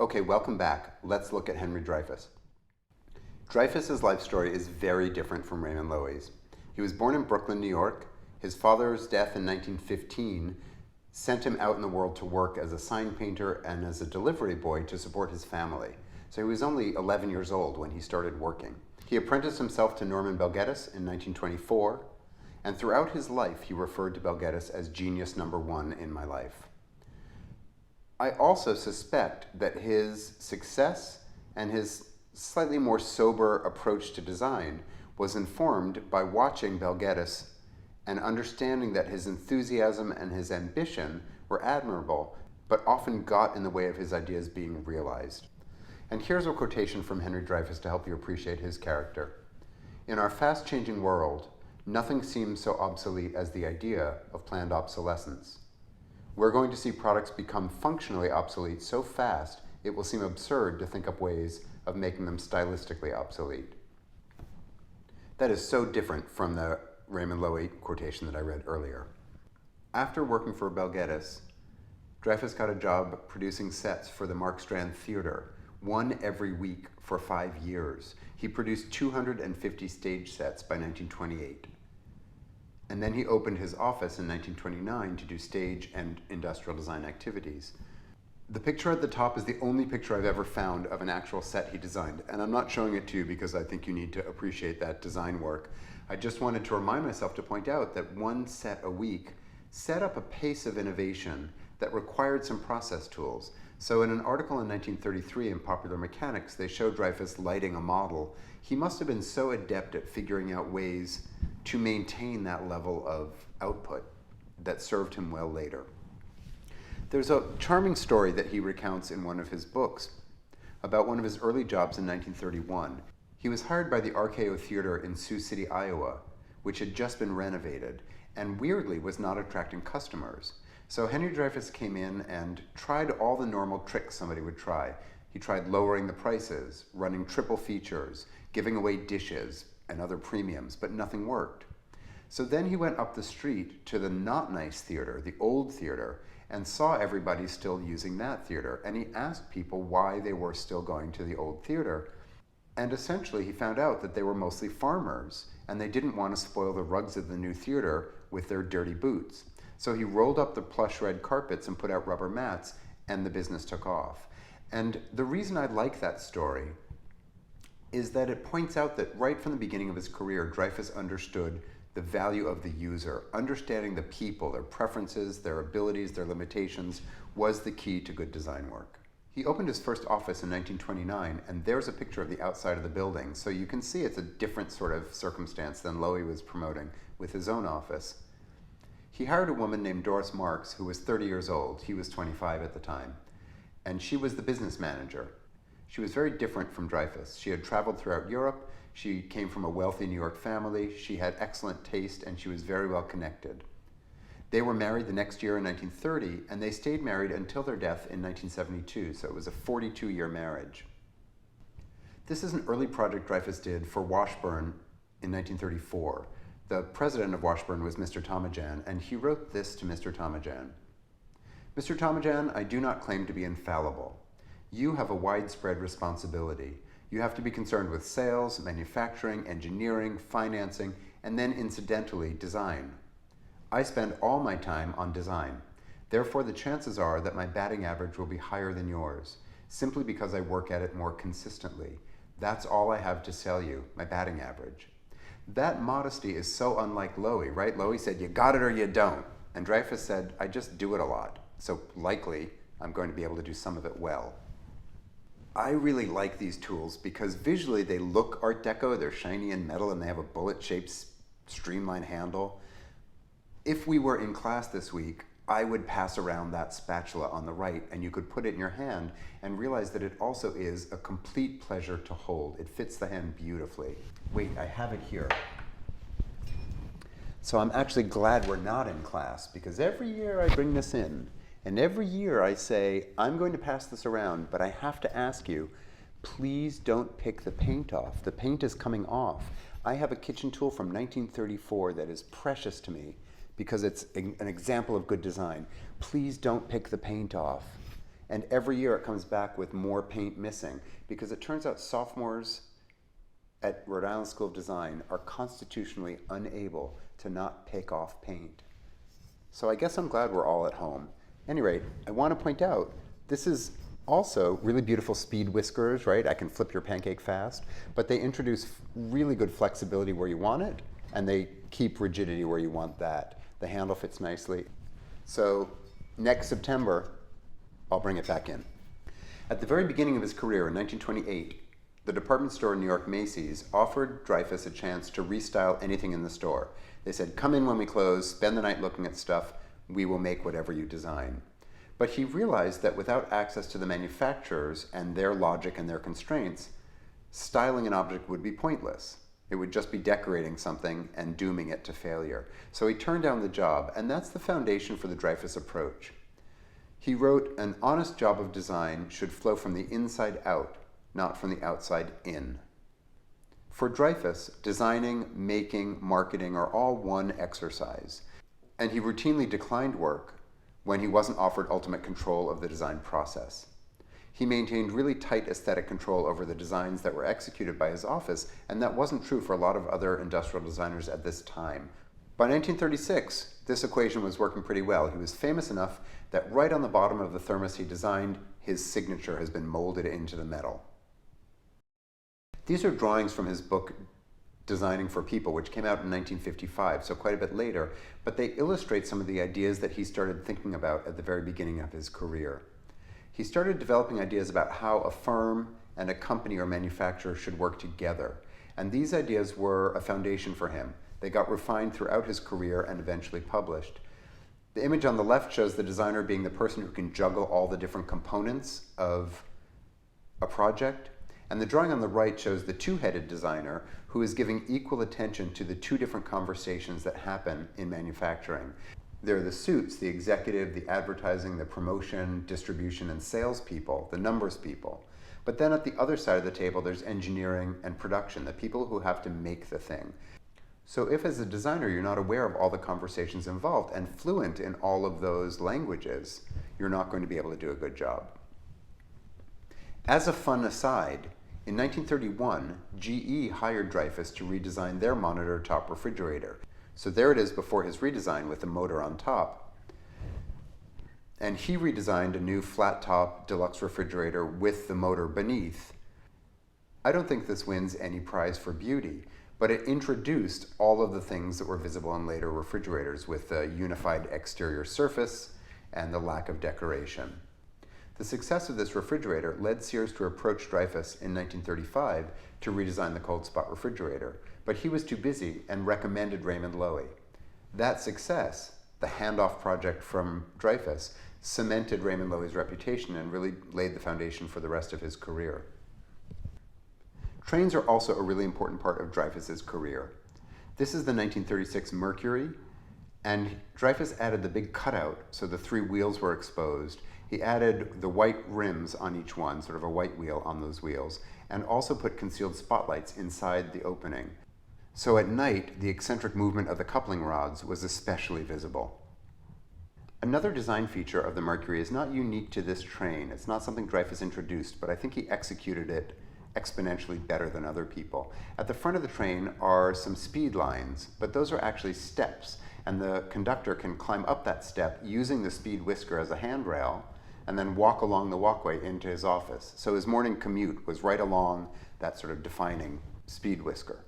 Okay, welcome back. Let's look at Henry Dreyfus. Dreyfus's life story is very different from Raymond Loewy's. He was born in Brooklyn, New York. His father's death in 1915 sent him out in the world to work as a sign painter and as a delivery boy to support his family. So he was only 11 years old when he started working. He apprenticed himself to Norman Belgettis in 1924, and throughout his life he referred to Belgettis as genius number one in my life. I also suspect that his success and his slightly more sober approach to design was informed by watching Belgettis and understanding that his enthusiasm and his ambition were admirable, but often got in the way of his ideas being realized. And here's a quotation from Henry Dreyfus to help you appreciate his character. In our fast-changing world, nothing seems so obsolete as the idea of planned obsolescence. We're going to see products become functionally obsolete so fast it will seem absurd to think up ways of making them stylistically obsolete. That is so different from the Raymond Loewy quotation that I read earlier. After working for Belgettis, Dreyfus got a job producing sets for the Mark Strand Theater, one every week for 5 years. He produced 250 stage sets by 1928. And then he opened his office in 1929 to do stage and industrial design activities. The picture at the top is the only picture I've ever found of an actual set he designed. And I'm not showing it to you because I think you need to appreciate that design work. I just wanted to remind myself to point out that one set a week set up a pace of innovation that required some process tools. So in an article in 1933 in Popular Mechanics, they showed Dreyfus lighting a model. He must have been so adept at figuring out ways to maintain that level of output that served him well later. There's a charming story that he recounts in one of his books about one of his early jobs in 1931. He was hired by the RKO Theater in Sioux City, Iowa, which had just been renovated and weirdly was not attracting customers. So Henry Dreyfus came in and tried all the normal tricks somebody would try. He tried lowering the prices, running triple features, giving away dishes and other premiums, but nothing worked. So then he went up the street to the not nice theater, the old theater, and saw everybody still using that theater. And he asked people why they were still going to the old theater. And essentially he found out that they were mostly farmers and they didn't want to spoil the rugs of the new theater with their dirty boots. So he rolled up the plush red carpets and put out rubber mats, and the business took off. And the reason I like that story is that it points out that right from the beginning of his career, Dreyfus understood the value of the user. Understanding the people, their preferences, their abilities, their limitations was the key to good design work. He opened his first office in 1929, and there's a picture of the outside of the building. So you can see it's a different sort of circumstance than Loewy was promoting with his own office. He hired a woman named Doris Marks, who was 30 years old. He was 25 at the time. And she was the business manager. She was very different from Dreyfus. She had traveled throughout Europe. She came from a wealthy New York family. She had excellent taste, and she was very well connected. They were married the next year in 1930, and they stayed married until their death in 1972, so it was a 42-year marriage. This is an early project Dreyfus did for Washburn in 1934. The president of Washburn was Mr. Tomajan, and he wrote this to Mr. Tomajan. Mr. Tomajan, I do not claim to be infallible. You have a widespread responsibility. You have to be concerned with sales, manufacturing, engineering, financing, and then incidentally, design. I spend all my time on design. Therefore, the chances are that my batting average will be higher than yours, simply because I work at it more consistently. That's all I have to sell you, my batting average. That modesty is so unlike Loewy, right? Loewy said, you got it or you don't. And Dreyfus said, I just do it a lot. So likely, I'm going to be able to do some of it well. I really like these tools because visually they look Art Deco, they're shiny and metal, and they have a bullet-shaped streamlined handle. If we were in class this week, I would pass around that spatula on the right, and you could put it in your hand and realize that it also is a complete pleasure to hold. It fits the hand beautifully. Wait, I have it here. So I'm actually glad we're not in class, because every year I bring this in, and every year I say, I'm going to pass this around, but I have to ask you, please don't pick the paint off. The paint is coming off. I have a kitchen tool from 1934 that is precious to me because it's an example of good design. Please don't pick the paint off. And every year it comes back with more paint missing, because it turns out sophomores at Rhode Island School of Design are constitutionally unable to not pick off paint. So I guess I'm glad we're all at home. At any rate, I want to point out, this is also really beautiful speed whiskers, right? I can flip your pancake fast, but they introduce really good flexibility where you want it, and they keep rigidity where you want that. The handle fits nicely. So next September, I'll bring it back in. At the very beginning of his career in 1928, the department store in New York, Macys, offered Dreyfus a chance to restyle anything in the store. They said, come in when we close, spend the night looking at stuff, we will make whatever you design. But he realized that without access to the manufacturers and their logic and their constraints, styling an object would be pointless. It would just be decorating something and dooming it to failure. So he turned down the job, and that's the foundation for the Dreyfus approach. He wrote, an honest job of design should flow from the inside out, not from the outside in. For Dreyfus, designing, making, marketing are all one exercise, and he routinely declined work when he wasn't offered ultimate control of the design process. He maintained really tight aesthetic control over the designs that were executed by his office, and that wasn't true for a lot of other industrial designers at this time. By 1936, this equation was working pretty well. He was famous enough that right on the bottom of the thermos he designed, his signature has been molded into the metal. These are drawings from his book, Designing for People, which came out in 1955, so quite a bit later, but they illustrate some of the ideas that he started thinking about at the very beginning of his career. He started developing ideas about how a firm and a company or manufacturer should work together, and these ideas were a foundation for him. They got refined throughout his career and eventually published. The image on the left shows the designer being the person who can juggle all the different components of a project. And the drawing on the right shows the two-headed designer who is giving equal attention to the two different conversations that happen in manufacturing. There are the suits, the executive, the advertising, the promotion, distribution, and sales people, the numbers people. But then at the other side of the table, there's engineering and production, the people who have to make the thing. So if as a designer you're not aware of all the conversations involved and fluent in all of those languages, you're not going to be able to do a good job. As a fun aside, in 1931, GE hired Dreyfus to redesign their monitor top refrigerator. So there it is before his redesign with the motor on top. And he redesigned a new flat top Deluxe refrigerator with the motor beneath. I don't think this wins any prize for beauty, but it introduced all of the things that were visible in later refrigerators with the unified exterior surface and the lack of decoration. The success of this refrigerator led Sears to approach Dreyfus in 1935 to redesign the cold spot refrigerator, but he was too busy and recommended Raymond Loewy. That success, the handoff project from Dreyfus, cemented Raymond Loewy's reputation and really laid the foundation for the rest of his career. Trains are also a really important part of Dreyfus's career. This is the 1936 Mercury, and Dreyfus added the big cutout so the three wheels were exposed. He added the white rims on each one, sort of a white wheel on those wheels, and also put concealed spotlights inside the opening. So at night, the eccentric movement of the coupling rods was especially visible. Another design feature of the Mercury is not unique to this train. It's not something Dreyfus introduced, but I think he executed it exponentially better than other people. At the front of the train are some speed lines, but those are actually steps, and the conductor can climb up that step using the speed whisker as a handrail and then walk along the walkway into his office. So his morning commute was right along that sort of defining speed whisker.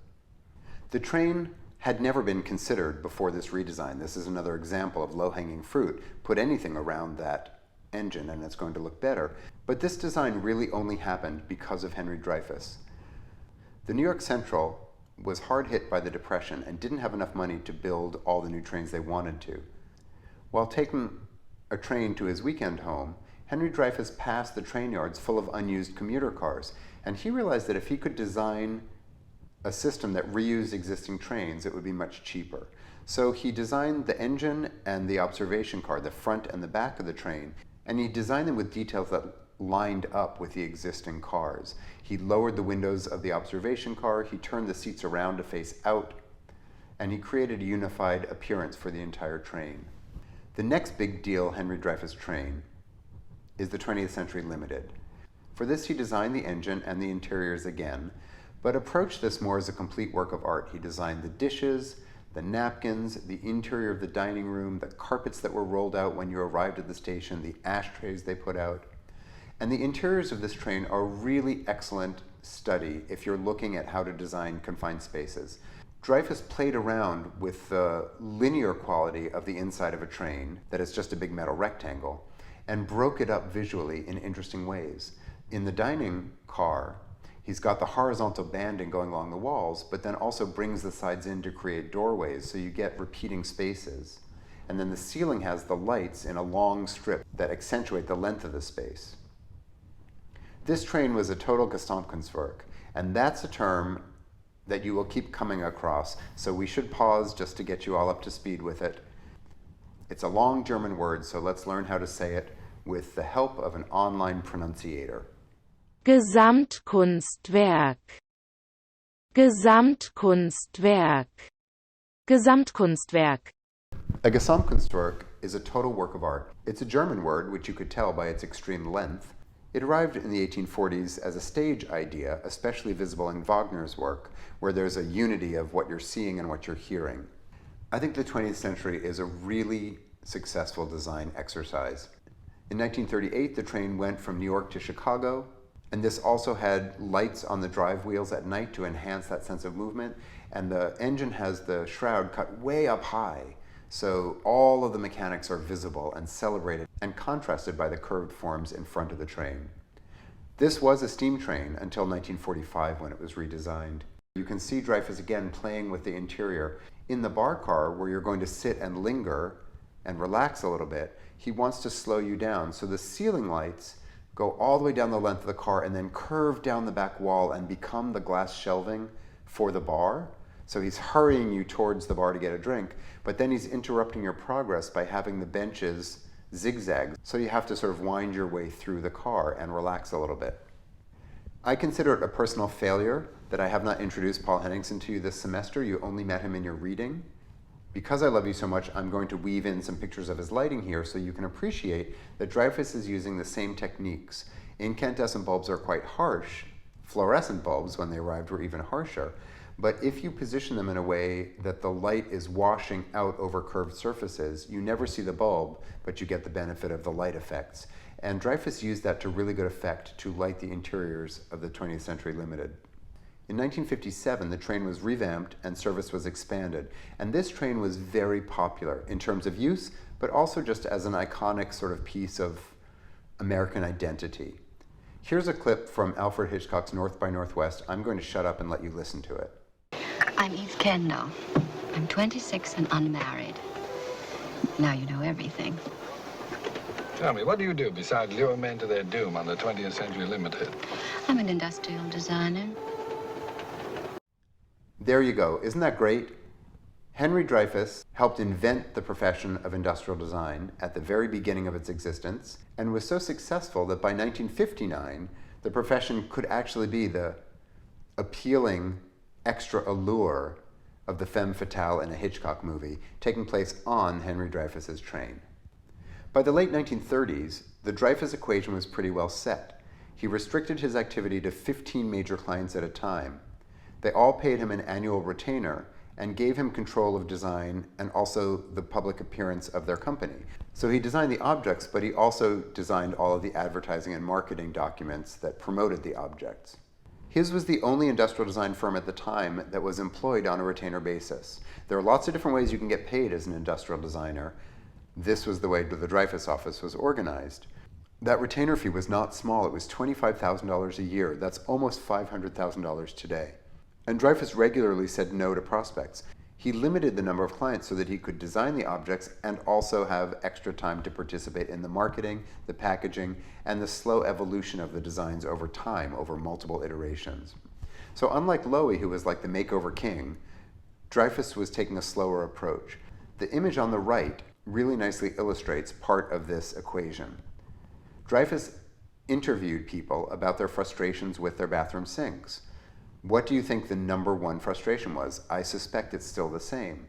The train had never been considered before this redesign. This is another example of low-hanging fruit. Put anything around that engine and it's going to look better. But this design really only happened because of Henry Dreyfus. The New York Central was hard hit by the Depression and didn't have enough money to build all the new trains they wanted to. While taking a train to his weekend home, Henry Dreyfus passed the train yards full of unused commuter cars, and he realized that if he could design a system that reused existing trains, it would be much cheaper. So he designed the engine and the observation car, the front and the back of the train, and he designed them with details that lined up with the existing cars. He lowered the windows of the observation car, he turned the seats around to face out, and he created a unified appearance for the entire train. The next big deal Henry Dreyfus train is the 20th Century Limited. For this, he designed the engine and the interiors again, but approached this more as a complete work of art. He designed the dishes, the napkins, the interior of the dining room, the carpets that were rolled out when you arrived at the station, the ashtrays they put out. And the interiors of this train are a really excellent study if you're looking at how to design confined spaces. Dreyfus played around with the linear quality of the inside of a train, that is just a big metal rectangle, and broke it up visually in interesting ways. In the dining car, he's got the horizontal banding going along the walls, but then also brings the sides in to create doorways, so you get repeating spaces. And then the ceiling has the lights in a long strip that accentuate the length of the space. This train was a total Gesamtkunstwerk, and that's a term that you will keep coming across, so we should pause just to get you all up to speed with it. It's a long German word, so let's learn how to say it with the help of an online pronunciator. Gesamtkunstwerk. Gesamtkunstwerk. Gesamtkunstwerk. A Gesamtkunstwerk is a total work of art. It's a German word, which you could tell by its extreme length. It arrived in the 1840s as a stage idea, especially visible in Wagner's work, where there's a unity of what you're seeing and what you're hearing. I think the 20th century is a really successful design exercise. In 1938, the train went from New York to Chicago, and this also had lights on the drive wheels at night to enhance that sense of movement, and the engine has the shroud cut way up high, so all of the mechanics are visible and celebrated and contrasted by the curved forms in front of the train. This was a steam train until 1945 when it was redesigned. You can see Dreyfus again playing with the interior. In the bar car, where you're going to sit and linger and relax a little bit, he wants to slow you down. So the ceiling lights go all the way down the length of the car and then curve down the back wall and become the glass shelving for the bar. So he's hurrying you towards the bar to get a drink, but then he's interrupting your progress by having the benches zigzag. So you have to sort of wind your way through the car and relax a little bit. I consider it a personal failure that I have not introduced Paul Henningsen to you this semester. You only met him in your reading. Because I love you so much, I'm going to weave in some pictures of his lighting here so you can appreciate that Dreyfus is using the same techniques. Incandescent bulbs are quite harsh. Fluorescent bulbs, when they arrived, were even harsher. But if you position them in a way that the light is washing out over curved surfaces, you never see the bulb, but you get the benefit of the light effects. And Dreyfus used that to really good effect to light the interiors of the 20th Century Limited. In 1957, the train was revamped and service was expanded. And this train was very popular in terms of use, but also just as an iconic sort of piece of American identity. Here's a clip from Alfred Hitchcock's North by Northwest. I'm going to shut up and let you listen to it. I'm Eve Kendall. I'm 26 and unmarried. Now you know everything. Tell me, what do you do besides lure men to their doom on the 20th Century Limited? I'm an industrial designer. There you go. Isn't that great? Henry Dreyfus helped invent the profession of industrial design at the very beginning of its existence and was so successful that by 1959, the profession could actually be the appealing extra allure of the femme fatale in a Hitchcock movie taking place on Henry Dreyfus's train. By the late 1930s, the Dreyfus Equation was pretty well set. He restricted his activity to 15 major clients at a time. They all paid him an annual retainer and gave him control of design and also the public appearance of their company. So he designed the objects, but he also designed all of the advertising and marketing documents that promoted the objects. His was the only industrial design firm at the time that was employed on a retainer basis. There are lots of different ways you can get paid as an industrial designer. This was the way the Dreyfus office was organized. That retainer fee was not small. It was $25,000 a year. That's almost $500,000 today. And Dreyfus regularly said no to prospects. He limited the number of clients so that he could design the objects and also have extra time to participate in the marketing, the packaging, and the slow evolution of the designs over time, over multiple iterations. So unlike Loewy, who was like the makeover king, Dreyfus was taking a slower approach. The image on the right really nicely illustrates part of this equation. Dreyfus interviewed people about their frustrations with their bathroom sinks. What do you think the number one frustration was? I suspect it's still the same.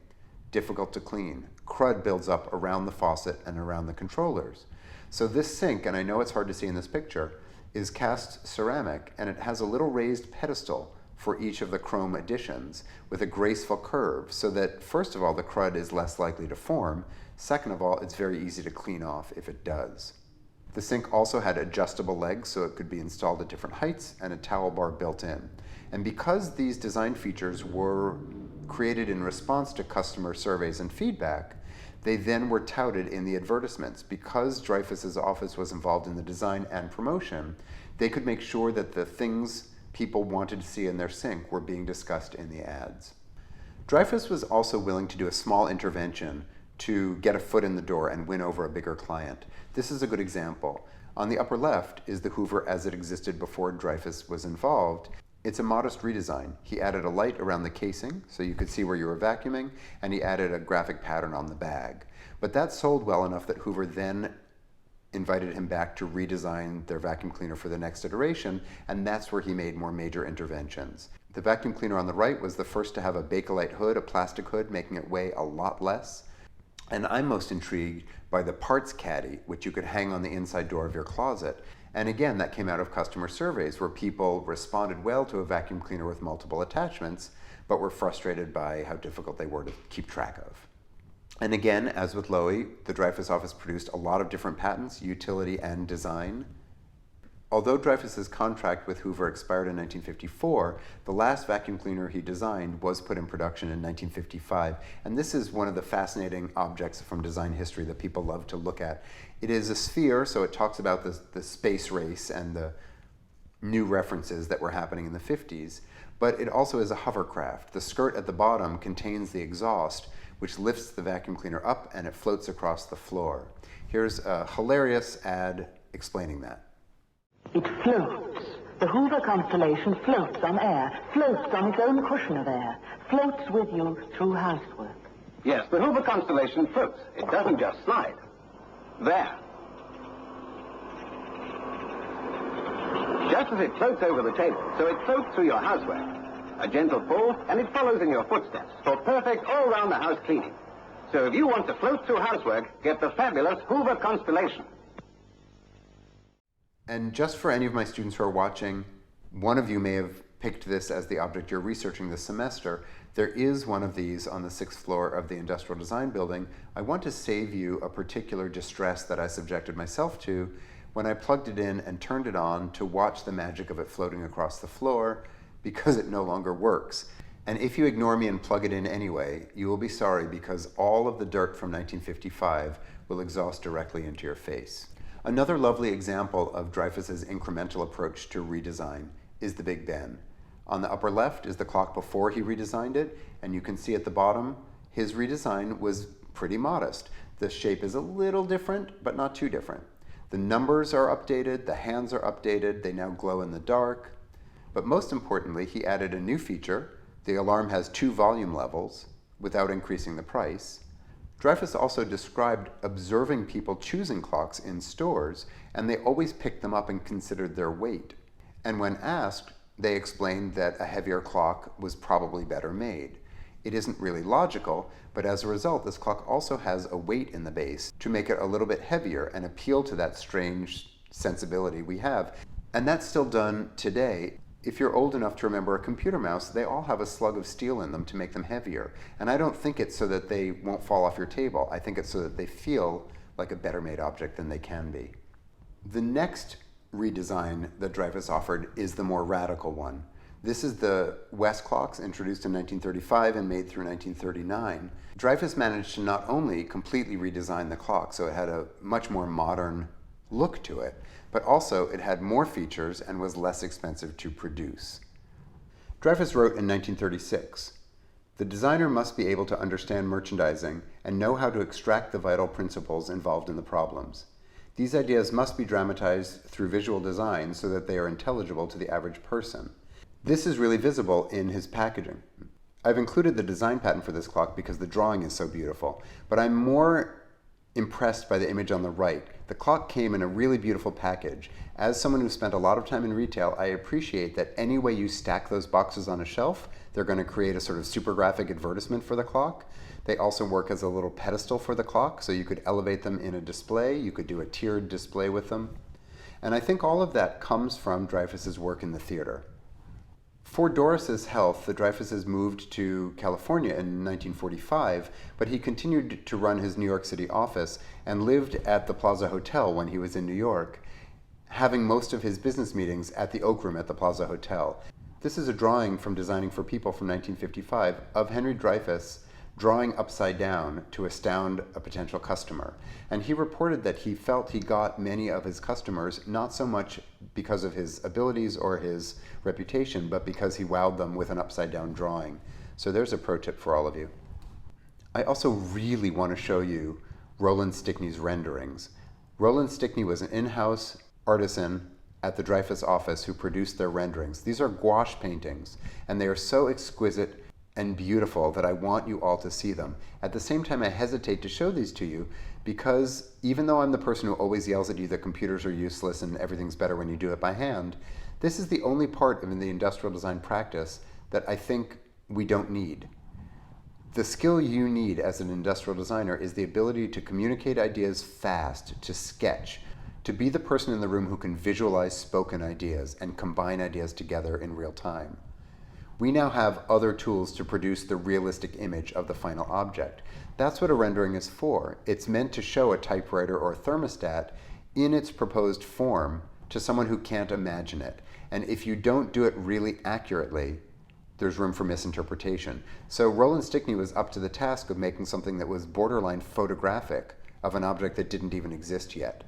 Difficult to clean. Crud builds up around the faucet and around the controllers. So this sink, and I know it's hard to see in this picture, is cast ceramic, and it has a little raised pedestal for each of the chrome additions with a graceful curve, so that first of all, the crud is less likely to form. Second of all, it's very easy to clean off if it does. The sink also had adjustable legs, so it could be installed at different heights, and a towel bar built in. And because these design features were created in response to customer surveys and feedback, they then were touted in the advertisements. Because Dreyfuss's office was involved in the design and promotion, they could make sure that the things people wanted to see in their sink were being discussed in the ads. Dreyfus was also willing to do a small intervention to get a foot in the door and win over a bigger client. This is a good example. On the upper left is the Hoover as it existed before Dreyfus was involved. It's a modest redesign. He added a light around the casing so you could see where you were vacuuming, and he added a graphic pattern on the bag. But that sold well enough that Hoover then invited him back to redesign their vacuum cleaner for the next iteration, and that's where he made more major interventions. The vacuum cleaner on the right was the first to have a Bakelite hood, a plastic hood, making it weigh a lot less. And I'm most intrigued by the parts caddy, which you could hang on the inside door of your closet. And again, that came out of customer surveys where people responded well to a vacuum cleaner with multiple attachments, but were frustrated by how difficult they were to keep track of. And again, as with Loewy, the Dreyfus office produced a lot of different patents, utility and design. Although Dreyfus's contract with Hoover expired in 1954, the last vacuum cleaner he designed was put in production in 1955, and this is one of the fascinating objects from design history that people love to look at. It is a sphere, so it talks about the space race and the new references that were happening in the 50s, but it also is a hovercraft. The skirt at the bottom contains the exhaust, which lifts the vacuum cleaner up and it floats across the floor. Here's a hilarious ad explaining that. It floats. The Hoover constellation floats on air, floats on its own cushion of air, floats with you through housework. Yes, the Hoover constellation floats. It doesn't just slide. There. Just as it floats over the table, so it floats through your housework. A gentle pull, and it follows in your footsteps for perfect all-round-the-house cleaning. So if you want to float through housework, get the fabulous Hoover constellation. And just for any of my students who are watching, one of you may have picked this as the object you're researching this semester. There is one of these on the 6th floor of the Industrial Design Building. I want to save you a particular distress that I subjected myself to when I plugged it in and turned it on to watch the magic of it floating across the floor, because it no longer works. And if you ignore me and plug it in anyway, you will be sorry, because all of the dirt from 1955 will exhaust directly into your face. Another lovely example of Dreyfus's incremental approach to redesign is the Big Ben. On the upper left is the clock before he redesigned it, and you can see at the bottom, his redesign was pretty modest. The shape is a little different, but not too different. The numbers are updated, the hands are updated, they now glow in the dark. But most importantly, he added a new feature. The alarm has 2 volume levels without increasing the price. Dreyfus also described observing people choosing clocks in stores, and they always picked them up and considered their weight. And when asked, they explained that a heavier clock was probably better made. It isn't really logical, but as a result, this clock also has a weight in the base to make it a little bit heavier and appeal to that strange sensibility we have. And that's still done today. If you're old enough to remember a computer mouse, they all have a slug of steel in them to make them heavier. And I don't think it's so that they won't fall off your table. I think it's so that they feel like a better made object than they can be. The next redesign that Dreyfus offered is the more radical one. This is the West clocks, introduced in 1935 and made through 1939. Dreyfus managed to not only completely redesign the clock, so it had a much more modern look to it, but also it had more features and was less expensive to produce. Dreyfus wrote in 1936, "The designer must be able to understand merchandising and know how to extract the vital principles involved in the problems. These ideas must be dramatized through visual design so that they are intelligible to the average person." This is really visible in his packaging. I've included the design patent for this clock because the drawing is so beautiful, but I'm more impressed by the image on the right. The clock came in a really beautiful package. As someone who spent a lot of time in retail, I appreciate that any way you stack those boxes on a shelf, they're going to create a sort of super graphic advertisement for the clock. They also work as a little pedestal for the clock, so you could elevate them in a display. You could do a tiered display with them. And I think all of that comes from Dreyfus's work in the theater. For Doris's health, the Dreyfuses moved to California in 1945, but he continued to run his New York City office and lived at the Plaza Hotel when he was in New York, having most of his business meetings at the Oak Room at the Plaza Hotel. This is a drawing from Designing for People from 1955 of Henry Dreyfus drawing upside down to astound a potential customer. And he reported that he felt he got many of his customers not so much because of his abilities or his reputation, but because he wowed them with an upside down drawing. So there's a pro tip for all of you. I also really want to show you Roland Stickney's renderings. Roland Stickney was an in-house artisan at the Dreyfus office who produced their renderings. These are gouache paintings, and they are so exquisite and beautiful that I want you all to see them. At the same time, I hesitate to show these to you because even though I'm the person who always yells at you that computers are useless and everything's better when you do it by hand, this is the only part of the industrial design practice that I think we don't need. The skill you need as an industrial designer is the ability to communicate ideas fast, to sketch, to be the person in the room who can visualize spoken ideas and combine ideas together in real time. We now have other tools to produce the realistic image of the final object. That's what a rendering is for. It's meant to show a typewriter or a thermostat in its proposed form to someone who can't imagine it. And if you don't do it really accurately, there's room for misinterpretation. So Roland Stickney was up to the task of making something that was borderline photographic of an object that didn't even exist yet.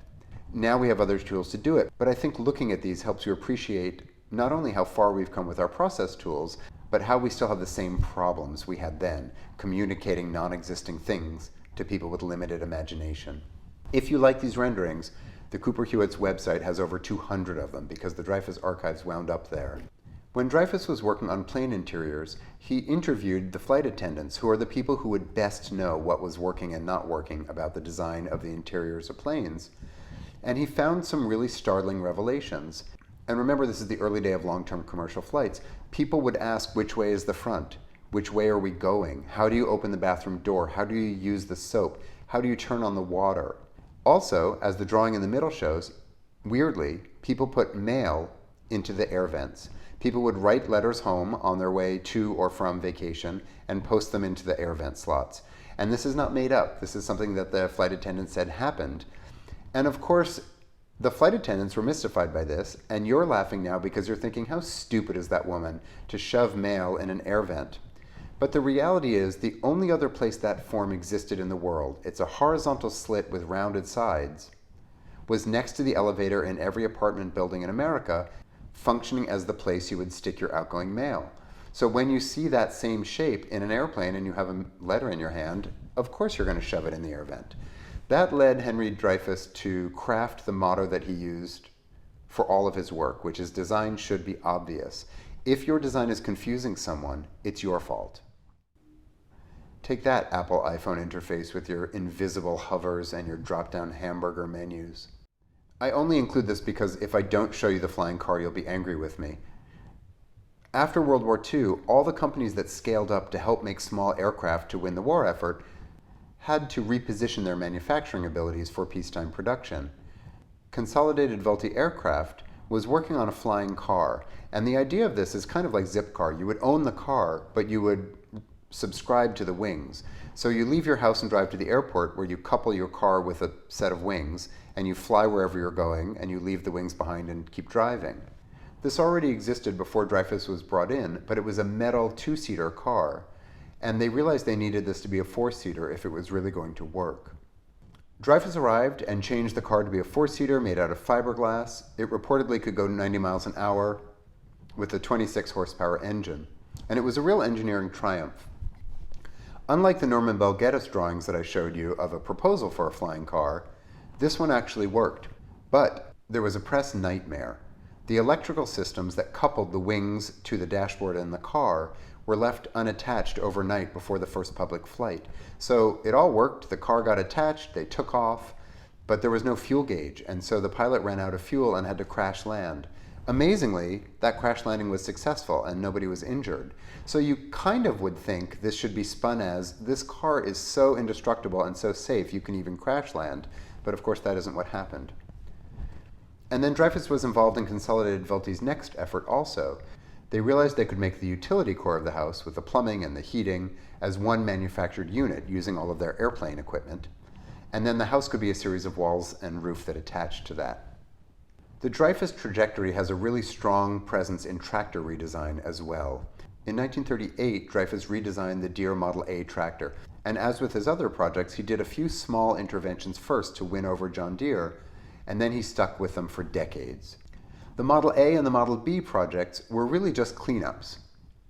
Now we have other tools to do it, but I think looking at these helps you appreciate not only how far we've come with our process tools, but how we still have the same problems we had then, communicating non-existing things to people with limited imagination. If you like these renderings, the CooperHewitt's website has over 200 of them because the Dreyfus archives wound up there. When Dreyfus was working on plane interiors, he interviewed the flight attendants, who are the people who would best know what was working and not working about the design of the interiors of planes, and he found some really startling revelations. And remember, this is the early day of long-term commercial flights. People would ask, which way is the front? Which way are we going? How do you open the bathroom door? How do you use the soap? How do you turn on the water? Also, as the drawing in the middle shows, weirdly, people put mail into the air vents. People would write letters home on their way to or from vacation and post them into the air vent slots. And this is not made up. This is something that the flight attendants said happened. And of course, the flight attendants were mystified by this, and you're laughing now because you're thinking, how stupid is that woman to shove mail in an air vent? But the reality is, the only other place that form existed in the world, it's a horizontal slit with rounded sides, was next to the elevator in every apartment building in America, functioning as the place you would stick your outgoing mail. So when you see that same shape in an airplane and you have a letter in your hand, of course you're going to shove it in the air vent. That led Henry Dreyfus to craft the motto that he used for all of his work, which is design should be obvious. If your design is confusing someone, it's your fault. Take that, Apple iPhone interface with your invisible hovers and your drop-down hamburger menus. I only include this because if I don't show you the flying car, you'll be angry with me. After World War II, all the companies that scaled up to help make small aircraft to win the war effort had to reposition their manufacturing abilities for peacetime production. Consolidated Aircraft was working on a flying car, and the idea of this is kind of like Zipcar. You would own the car, but you would subscribe to the wings. So you leave your house and drive to the airport where you couple your car with a set of wings, and you fly wherever you're going, and you leave the wings behind and keep driving. This already existed before Dreyfus was brought in, but it was a metal two-seater car. And they realized they needed this to be a four-seater if it was really going to work. Dreyfus arrived and changed the car to be a four-seater made out of fiberglass. It reportedly could go 90 miles an hour with a 26 horsepower engine. And it was a real engineering triumph. Unlike the Norman Bell Geddes drawings that I showed you of a proposal for a flying car, this one actually worked. But there was a press nightmare. The electrical systems that coupled the wings to the dashboard and the car were left unattached overnight before the first public flight. So it all worked, the car got attached, they took off, but there was no fuel gauge, and so the pilot ran out of fuel and had to crash land. Amazingly, that crash landing was successful and nobody was injured. So you kind of would think this should be spun as, this car is so indestructible and so safe you can even crash land, but of course that isn't what happened. And then Dreyfus was involved in Consolidated Towers' next effort also. They realized they could make the utility core of the house with the plumbing and the heating as one manufactured unit using all of their airplane equipment. And then the house could be a series of walls and roof that attached to that. The Dreyfus trajectory has a really strong presence in tractor redesign as well. In 1938, Dreyfus redesigned the Deere Model A tractor, and as with his other projects, he did a few small interventions first to win over John Deere, and then he stuck with them for decades. The Model A and the Model B projects were really just cleanups,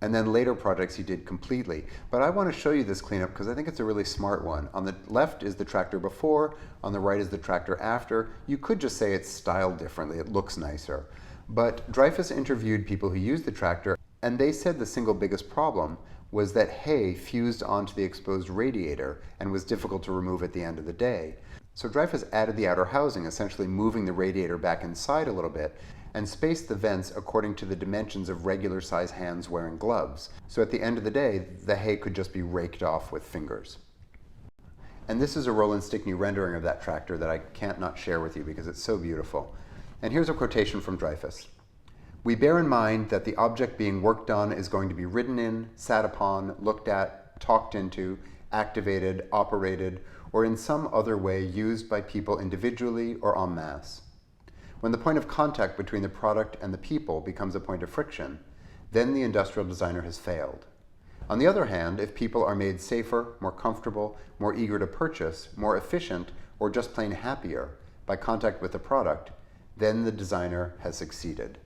and then later projects he did completely. But I want to show you this cleanup because I think it's a really smart one. On the left is the tractor before, on the right is the tractor after. You could just say it's styled differently, it looks nicer. But Dreyfus interviewed people who used the tractor, and they said the single biggest problem was that hay fused onto the exposed radiator and was difficult to remove at the end of the day. So Dreyfus added the outer housing, essentially moving the radiator back inside a little bit, and spaced the vents according to the dimensions of regular size hands wearing gloves. So at the end of the day, the hay could just be raked off with fingers. And this is a Roland Stickney rendering of that tractor that I can't not share with you because it's so beautiful. And here's a quotation from Dreyfus. "We bear in mind that the object being worked on is going to be ridden in, sat upon, looked at, talked into, activated, operated, or in some other way used by people individually or en masse. When the point of contact between the product and the people becomes a point of friction, then the industrial designer has failed. On the other hand, if people are made safer, more comfortable, more eager to purchase, more efficient, or just plain happier by contact with the product, then the designer has succeeded."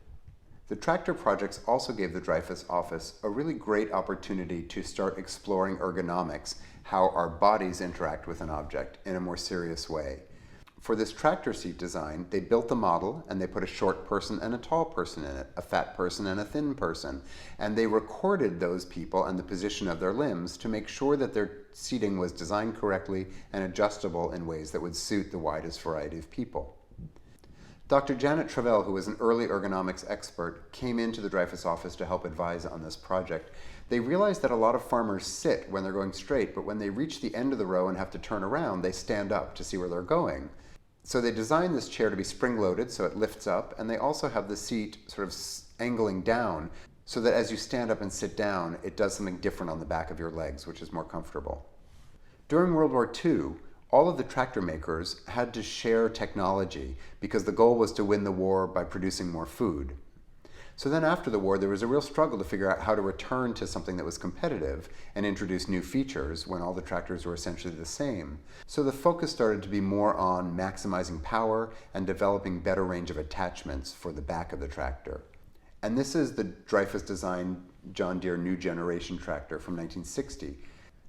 The tractor projects also gave the Dreyfus office a really great opportunity to start exploring ergonomics, how our bodies interact with an object in a more serious way. For this tractor seat design, they built the model and they put a short person and a tall person in it, a fat person and a thin person, and they recorded those people and the position of their limbs to make sure that their seating was designed correctly and adjustable in ways that would suit the widest variety of people. Dr. Janet Travell, who was an early ergonomics expert, came into the Dreyfus office to help advise on this project. They realized that a lot of farmers sit when they're going straight, but when they reach the end of the row and have to turn around, they stand up to see where they're going. So they designed this chair to be spring-loaded so it lifts up, and they also have the seat sort of angling down so that as you stand up and sit down, it does something different on the back of your legs, which is more comfortable. During World War II, all of the tractor makers had to share technology because the goal was to win the war by producing more food. So then after the war, there was a real struggle to figure out how to return to something that was competitive and introduce new features when all the tractors were essentially the same. So the focus started to be more on maximizing power and developing better range of attachments for the back of the tractor. And this is the Dreyfus designed John Deere New Generation tractor from 1960.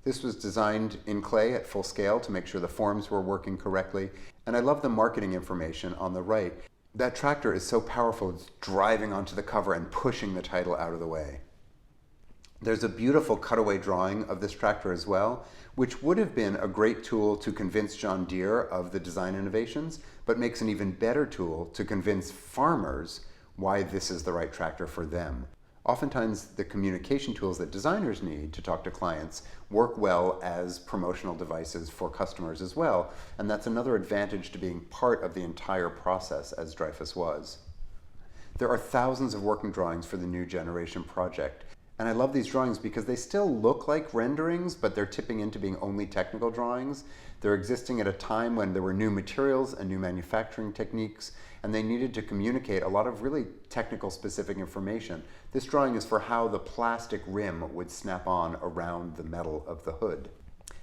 This was designed in clay at full scale to make sure the forms were working correctly. And I love the marketing information on the right. That tractor is so powerful, it's driving onto the cover and pushing the title out of the way. There's a beautiful cutaway drawing of this tractor as well, which would have been a great tool to convince John Deere of the design innovations, but makes an even better tool to convince farmers why this is the right tractor for them. Oftentimes, the communication tools that designers need to talk to clients work well as promotional devices for customers as well, and that's another advantage to being part of the entire process as Dreyfus was. There are thousands of working drawings for the New Generation project, and I love these drawings because they still look like renderings, but they're tipping into being only technical drawings. They're existing at a time when there were new materials and new manufacturing techniques, and they needed to communicate a lot of really technical specific information. This drawing is for how the plastic rim would snap on around the metal of the hood.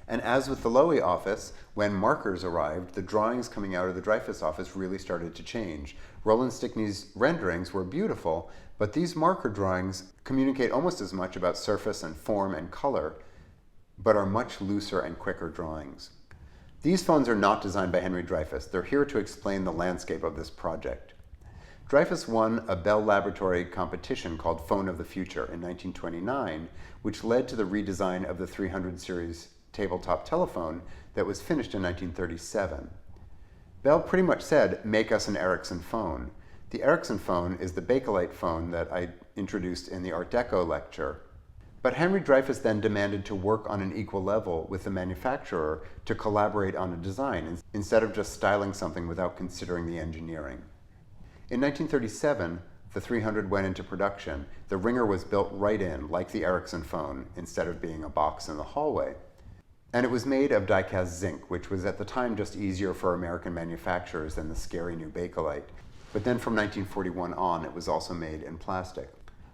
And as with the Lowy office, when markers arrived, the drawings coming out of the Dreyfus office really started to change. Roland Stickney's renderings were beautiful, but these marker drawings communicate almost as much about surface and form and color, but are much looser and quicker drawings. These phones are not designed by Henry Dreyfus. They're here to explain the landscape of this project. Dreyfus won a Bell Laboratory competition called Phone of the Future in 1929, which led to the redesign of the 300 series tabletop telephone that was finished in 1937. Bell pretty much said, "Make us an Ericsson phone." The Ericsson phone is the Bakelite phone that I introduced in the Art Deco lecture. But Henry Dreyfus then demanded to work on an equal level with the manufacturer to collaborate on a design, instead of just styling something without considering the engineering. In 1937, the 300 went into production. The ringer was built right in, like the Ericsson phone, instead of being a box in the hallway. And it was made of die-cast zinc, which was at the time just easier for American manufacturers than the scary new Bakelite. But then from 1941 on, it was also made in plastic.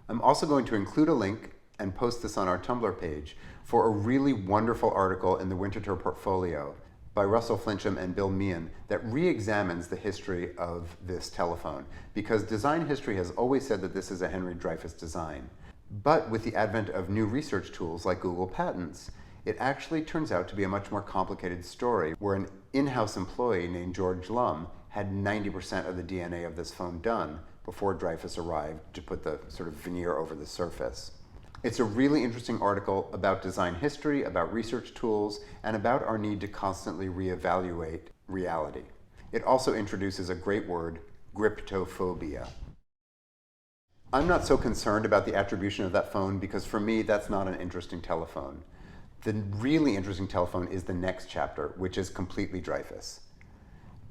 I'm also going to include a link and post this on our Tumblr page for a really wonderful article in the Winterthur Portfolio by Russell Flincham and Bill Meehan that re-examines the history of this telephone, because design history has always said that this is a Henry Dreyfus design. But with the advent of new research tools like Google Patents, it actually turns out to be a much more complicated story, where an in-house employee named George Lum had 90% of the DNA of this phone done before Dreyfus arrived to put the sort of veneer over the surface. It's a really interesting article about design history, about research tools, and about our need to constantly reevaluate reality. It also introduces a great word, gryptophobia. I'm not so concerned about the attribution of that phone because for me, that's not an interesting telephone. The really interesting telephone is the next chapter, which is completely Dreyfus.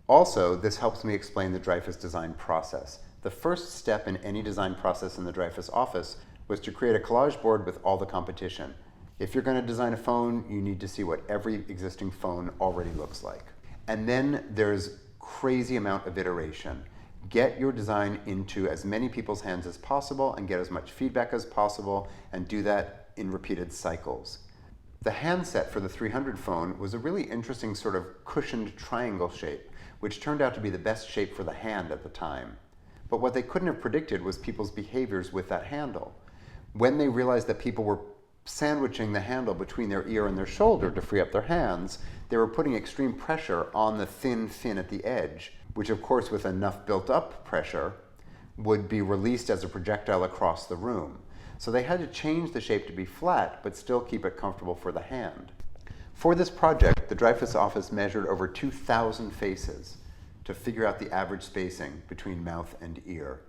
Also, this helps me explain the Dreyfus design process. The first step in any design process in the Dreyfus office was to create a collage board with all the competition. If you're going to design a phone, you need to see what every existing phone already looks like. And then there's crazy amount of iteration. Get your design into as many people's hands as possible and get as much feedback as possible, and do that in repeated cycles. The handset for the 300 phone was a really interesting sort of cushioned triangle shape, which turned out to be the best shape for the hand at the time. But what they couldn't have predicted was people's behaviors with that handle. When they realized that people were sandwiching the handle between their ear and their shoulder to free up their hands, they were putting extreme pressure on the thin fin at the edge, which of course with enough built up pressure would be released as a projectile across the room. So they had to change the shape to be flat, but still keep it comfortable for the hand. For this project, the Dreyfus office measured over 2,000 faces to figure out the average spacing between mouth and ear.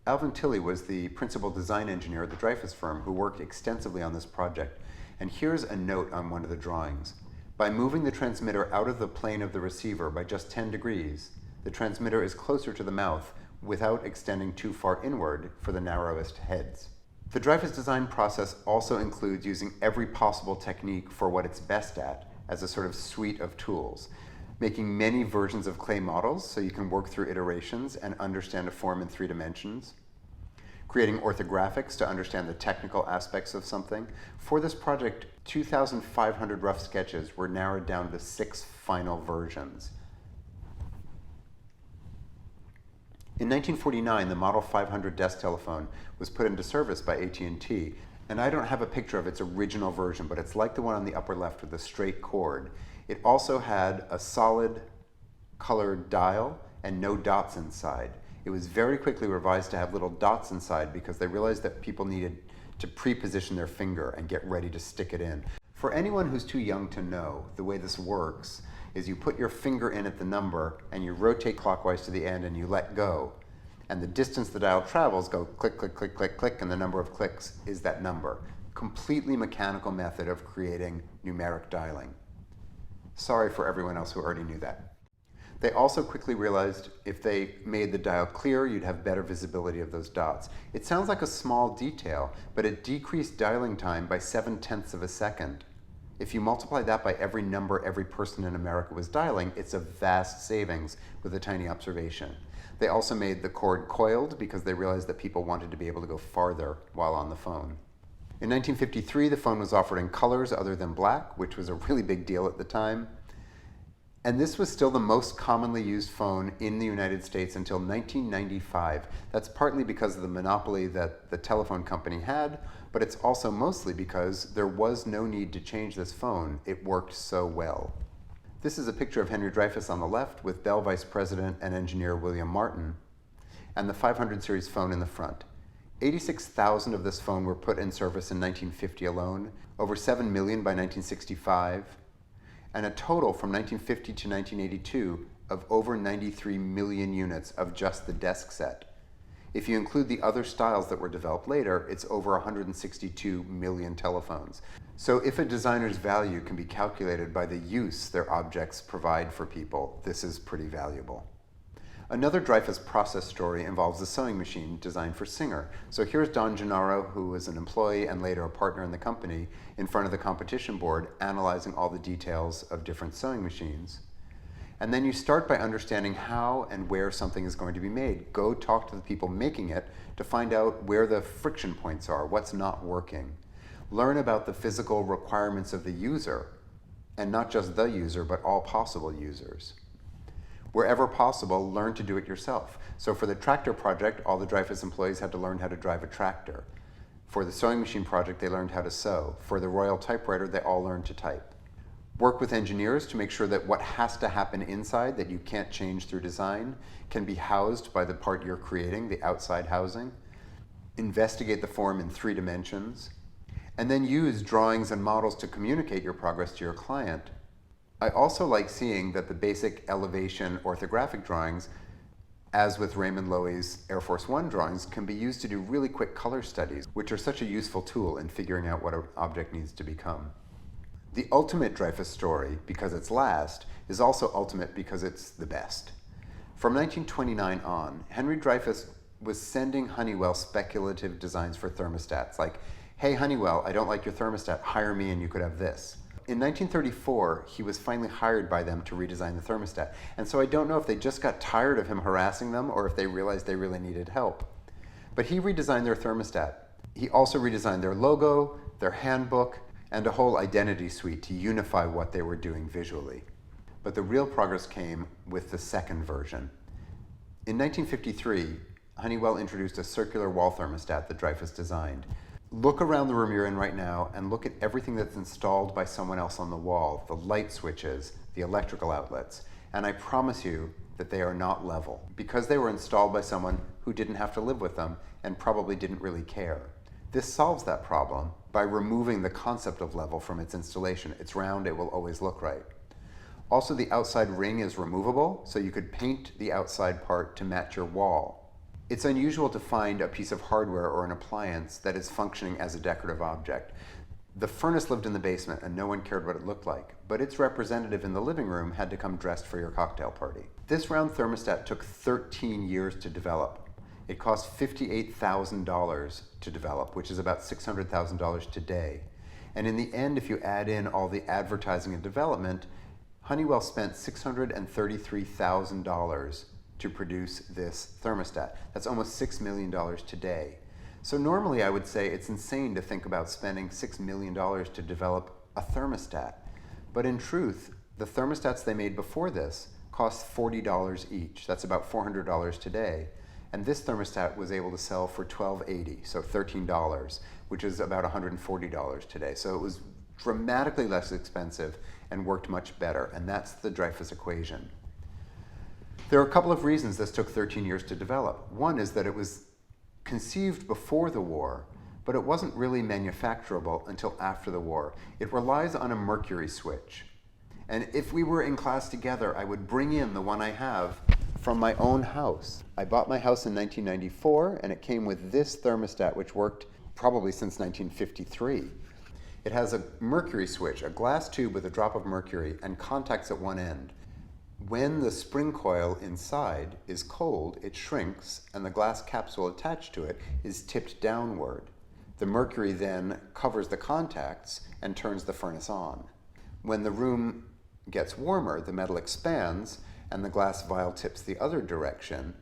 Alvin Tilley was the principal design engineer at the Dreyfus firm who worked extensively on this project. And here's a note on one of the drawings. By moving the transmitter out of the plane of the receiver by just 10 degrees, the transmitter is closer to the mouth without extending too far inward for the narrowest heads. The Dreyfus design process also includes using every possible technique for what it's best at as a sort of suite of tools. Making many versions of clay models so you can work through iterations and understand a form in 3 dimensions. Creating orthographics to understand the technical aspects of something. For this project, 2,500 rough sketches were narrowed down to 6 final versions. In 1949, the Model 500 desk telephone was put into service by AT&T, and I don't have a picture of its original version, but it's like the one on the upper left with a straight cord. It also had a solid colored dial and no dots inside. It was very quickly revised to have little dots inside because they realized that people needed to pre-position their finger and get ready to stick it in. For anyone who's too young to know, the way this works is you put your finger in at the number and you rotate clockwise to the end and you let go. And the distance the dial travels go click, click, click, click, click, and the number of clicks is that number. Completely mechanical method of creating numeric dialing. Sorry for everyone else who already knew that. They also quickly realized if they made the dial clear, you'd have better visibility of those dots. It sounds like a small detail, but it decreased dialing time by 0.7 of a second. If you multiply that by every number every person in America was dialing, it's a vast savings with a tiny observation. They also made the cord coiled because they realized that people wanted to be able to go farther while on the phone. In 1953, the phone was offered in colors other than black, which was a really big deal at the time. And this was still the most commonly used phone in the United States until 1995. That's partly because of the monopoly that the telephone company had, but it's also mostly because there was no need to change this phone. It worked so well. This is a picture of Henry Dreyfus on the left with Bell Vice President and engineer William Martin, and the 500 series phone in the front. 86,000 of this phone were put in service in 1950 alone, over 7 million by 1965. and a total from 1950 to 1982 of over 93 million units of just the desk set. If you include the other styles that were developed later, it's over 162 million telephones. So if a designer's value can be calculated by the use their objects provide for people, this is pretty valuable. Another Dreyfus process story involves a sewing machine designed for Singer. So here's Don Gennaro, who was an employee and later a partner in the company, in front of the competition board, analyzing all the details of different sewing machines. And then you start by understanding how and where something is going to be made. Go talk to the people making it to find out where the friction points are, what's not working. Learn about the physical requirements of the user, and not just the user, but all possible users. Wherever possible, learn to do it yourself. So for the tractor project, all the Dreyfus employees had to learn how to drive a tractor. For the sewing machine project, they learned how to sew. For the Royal typewriter, they all learned to type. Work with engineers to make sure that what has to happen inside that you can't change through design can be housed by the part you're creating, the outside housing. Investigate the form in 3 dimensions. And then use drawings and models to communicate your progress to your client. I also like seeing that the basic elevation orthographic drawings, as with Raymond Loewy's Air Force One drawings, can be used to do really quick color studies, which are such a useful tool in figuring out what an object needs to become. The ultimate Dreyfus story, because it's last, is also ultimate because it's the best. From 1929 on, Henry Dreyfus was sending Honeywell speculative designs for thermostats, like, hey Honeywell, I don't like your thermostat, hire me and you could have this. In 1934, he was finally hired by them to redesign the thermostat, and so I don't know if they just got tired of him harassing them or if they realized they really needed help. But he redesigned their thermostat. He also redesigned their logo, their handbook, and a whole identity suite to unify what they were doing visually. But the real progress came with the second version. In 1953, Honeywell introduced a circular wall thermostat that Dreyfus designed. Look around the room you're in right now and look at everything that's installed by someone else on the wall, the light switches, the electrical outlets, and I promise you that they are not level, because they were installed by someone who didn't have to live with them and probably didn't really care. This solves that problem by removing the concept of level from its installation. It's round, it will always look right. Also, the outside ring is removable, so you could paint the outside part to match your wall. It's unusual to find a piece of hardware or an appliance that is functioning as a decorative object. The furnace lived in the basement and no one cared what it looked like, but its representative in the living room had to come dressed for your cocktail party. This round thermostat took 13 years to develop. It cost $58,000 to develop, which is about $600,000 today. And in the end, if you add in all the advertising and development, Honeywell spent $633,000 to produce this thermostat. That's almost $6 million today. So normally I would say it's insane to think about spending $6 million to develop a thermostat. But in truth, the thermostats they made before this cost $40 each. That's about $400 today. And this thermostat was able to sell for $12.80, so $13, which is about $140 today. So it was dramatically less expensive and worked much better. And that's the Dreyfus equation. There are a couple of reasons this took 13 years to develop. One is that it was conceived before the war, but it wasn't really manufacturable until after the war. It relies on a Mercury switch. And if we were in class together, I would bring in the one I have from my own house. I bought my house in 1994, and it came with this thermostat, which worked probably since 1953. It has a mercury switch, a glass tube with a drop of mercury, and contacts at one end. When the spring coil inside is cold, it shrinks, and the glass capsule attached to it is tipped downward. The mercury then covers the contacts and turns the furnace on. When the room gets warmer, the metal expands, and the glass vial tips the other direction,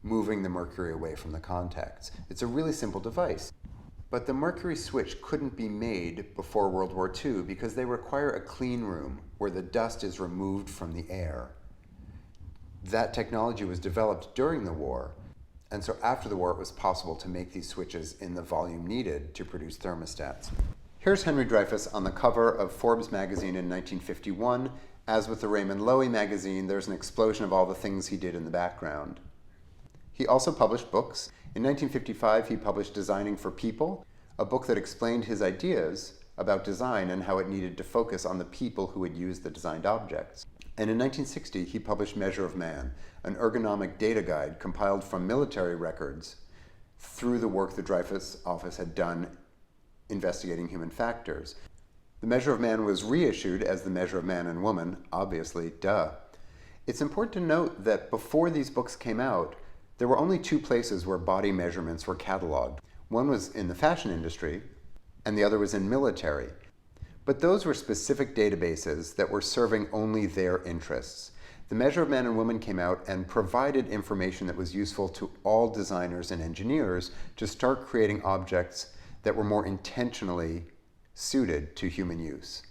moving the mercury away from the contacts. It's a really simple device. But the mercury switch couldn't be made before World War II because they require a clean room where the dust is removed from the air. That technology was developed during the war, and so after the war it was possible to make these switches in the volume needed to produce thermostats. Here's Henry Dreyfus on the cover of Forbes Magazine in 1951. As with the Raymond Loewy magazine, there's an explosion of all the things he did in the background. He also published books. In 1955, he published Designing for People, a book that explained his ideas about design and how it needed to focus on the people who would use the designed objects. And in 1960, he published Measure of Man, an ergonomic data guide compiled from military records through the work the Dreyfus office had done investigating human factors. The Measure of Man was reissued as the Measure of Man and Woman, obviously, duh. It's important to note that before these books came out, there were only two places where body measurements were cataloged. One was in the fashion industry, and the other was in military. But those were specific databases that were serving only their interests. The Measure of Man and Woman came out and provided information that was useful to all designers and engineers to start creating objects that were more intentionally suited to human use.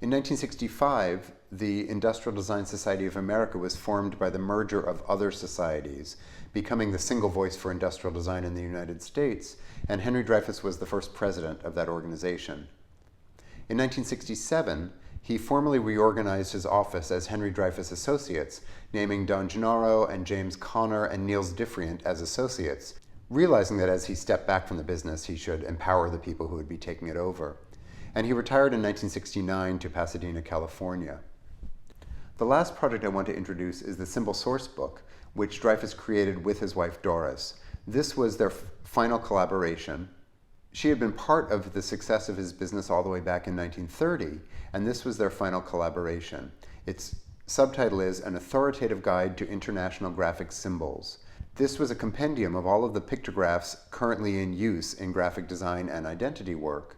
In 1965, the Industrial Design Society of America was formed by the merger of other societies, becoming the single voice for industrial design in the United States, and Henry Dreyfus was the first president of that organization. In 1967, he formally reorganized his office as Henry Dreyfus Associates, naming Don Gennaro and James Conner and Niels Diffrient as associates, realizing that as he stepped back from the business, he should empower the people who would be taking it over. And he retired in 1969 to Pasadena, California. The last project I want to introduce is the Symbol Source book, which Dreyfus created with his wife Doris. This was their final collaboration. She had been part of the success of his business all the way back in 1930, and this was their final collaboration. Its subtitle is An Authoritative Guide to International Graphic Symbols. This was a compendium of all of the pictographs currently in use in graphic design and identity work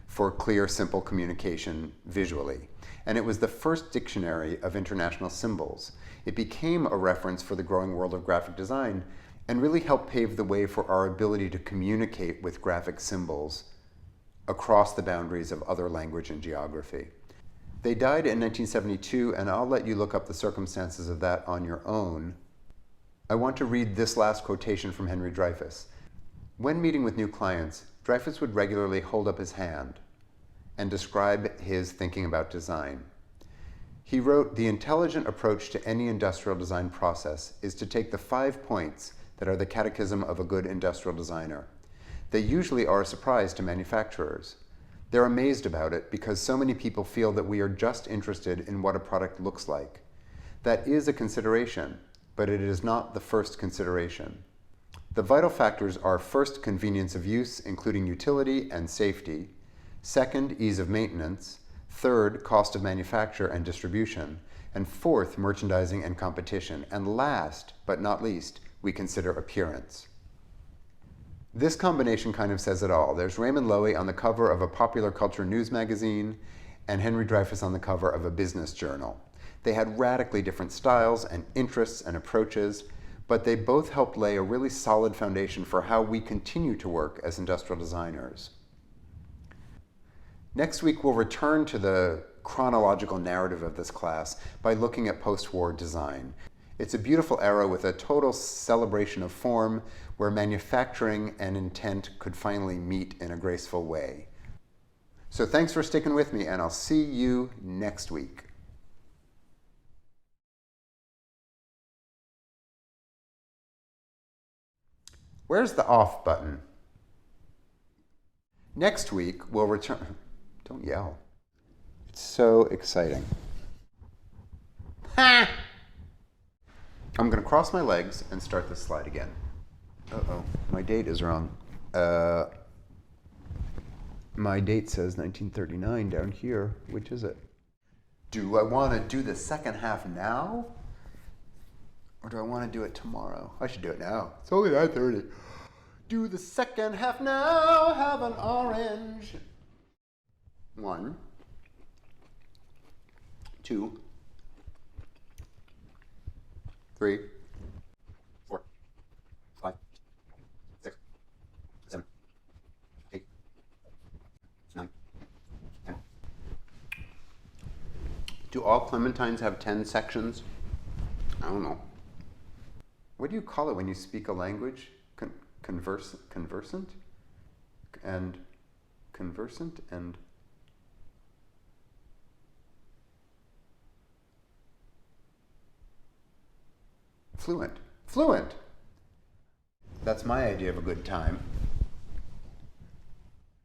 for clear, simple communication visually. And it was the first dictionary of international symbols. It became a reference for the growing world of graphic design and really helped pave the way for our ability to communicate with graphic symbols across the boundaries of other language and geography. They died in 1972, and I'll let you look up the circumstances of that on your own. I want to read this last quotation from Henry Dreyfus. When meeting with new clients, Dreyfus would regularly hold up his hand and describe his thinking about design. He wrote, "The intelligent approach to any industrial design process is to take the 5 points that are the catechism of a good industrial designer. They usually are a surprise to manufacturers. They're amazed about it because so many people feel that we are just interested in what a product looks like. That is a consideration, but it is not the first consideration. The vital factors are first, convenience of use, including utility and safety. Second, ease of maintenance. Third, cost of manufacture and distribution. And fourth, merchandising and competition. And last, but not least, we consider appearance." This combination kind of says it all. There's Raymond Loewy on the cover of a popular culture news magazine and Henry Dreyfus on the cover of a business journal. They had radically different styles and interests and approaches, but they both helped lay a really solid foundation for how we continue to work as industrial designers. Next week, we'll return to the chronological narrative of this class by looking at post-war design. It's a beautiful era with a total celebration of form where manufacturing and intent could finally meet in a graceful way. So thanks for sticking with me, and I'll see you next week. Where's the off button? Next week, we'll return. Don't yell. It's so exciting. Ha! I'm going to cross my legs and start this slide again. Uh-oh, my date is wrong. My date says 1939 down here. Which is it? Do I want to do the second half now? Or do I want to do it tomorrow? I should do it now. It's only 9:30. Do the second half now, have an orange. 1, 2, 3, 4, 5, 6, 7, 8, 9, 10. Do all clementines have 10 sections? I don't know. What do you call it when you speak a language? Conversant and fluent. Fluent! That's my idea of a good time.